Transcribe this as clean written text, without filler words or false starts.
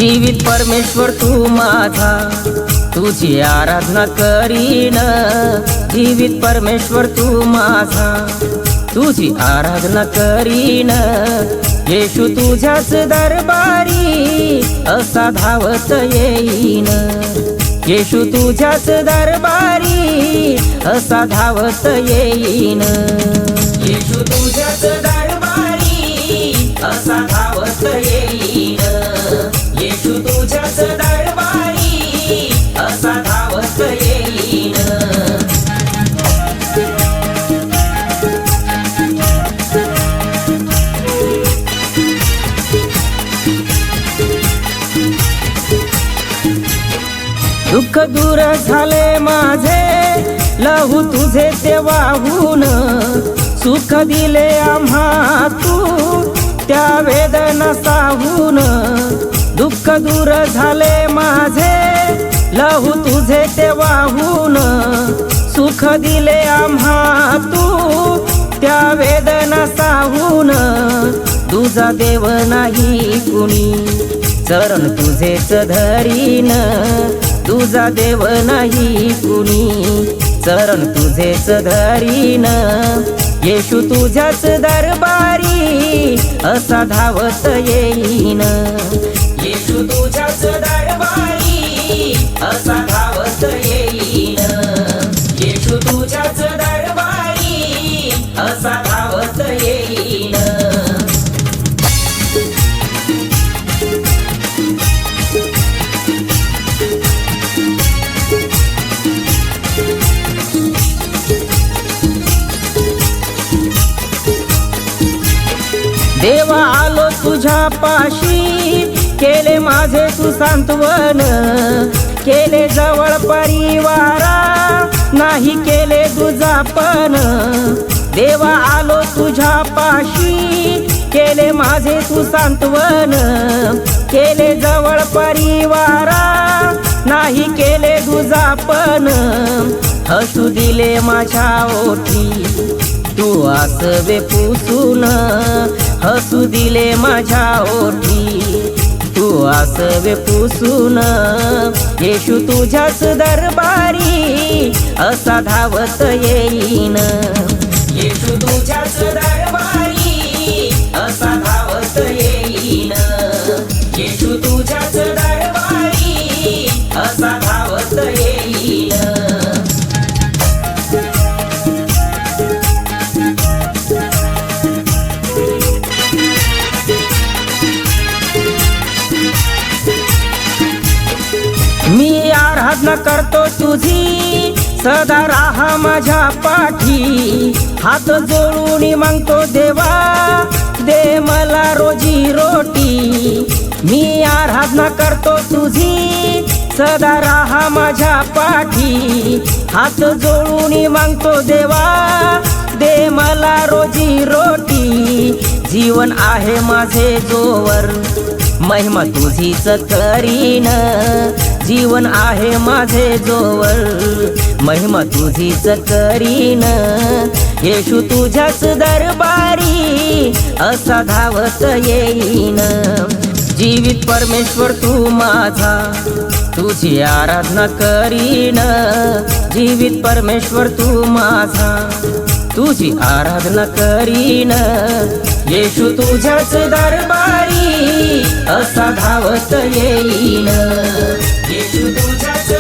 जीवित परमेश्वर तू माझा, तुझी आराधना करीन। जीवित परमेश्वर तू माझा, तुझी आराधना करीन। येशू तुझ्याच दरबारी असा धावत येईन। येशू तुझ्याच दरबारी असा धावत येईन। येशू तुझ्याच दरबारी असा धावत येईन। येशू तुझ्याच दरबारी असा धावत येईन। दुःख दूर झाले माझे, लहू तुझे ते वाहून। सुख दिले आम्हा तू त्या वेदना साहून। दुःख दूर झाले माझे, लहू तुझे ते वाहून। सुख दिले आम्हा तू त्या वेदना साहून। तुझा देव नाही कुणी, चरण तुझेच धरीन। तुझा देव नाही कुणी, चरण तुझेच धरीन। येशू तुझ्याच दरबारी असा धावत येईन। येशू तुझ्याच दरबारी असा धावत येईन। येशू तुझ्याच दरबारी असा धावत येईन। देवा आलो तुझ्या पाशी, केले माझे तू सांत्वन। केले जवळ परिवारा, नाही केले दुजापन। देवा आलो तुझ्या पाशी, केले माझे तू सांत्वन। केले जवळ परिवारा, नाही केले दुजापन। हसू दिले माझ्या ओठी तू आसवे पुसून। हसू दिले माझ्या ओठी तू आसवे पुसून। येशू तुझ्याच दरबारी असा धावत येईन। येशू तुझ्याच दरबारी असा धावत येईन। येशू तुझ्याच दरबारी असा धावत येईन। मी आराधना करतो तुझी, सदा राहा माझ्या पाठी। हात जोडून मागतो देवा, दे मला रोजी रोटी। मी आराधना करतो तुझी, सदा राहा माझ्या पाठी। हात जोडून मागतो देवा, दे मला रोजी रोटी। जीवन आहे माझे जोवर, महिमा तुझीच करीन। जीवन आहे माझे जोवर, महिमा तुझीच करीन। येशू तुझ्याच दरबारी असा धावत येईन। जीवित परमेश्वर तू माझा, तुझी आराधना करीन। जीवित परमेश्वर तू माझा, तुझी आराधना करीन। येशू तुझ्याच दरबारी असा धावत येईन। येशू तुझ्याच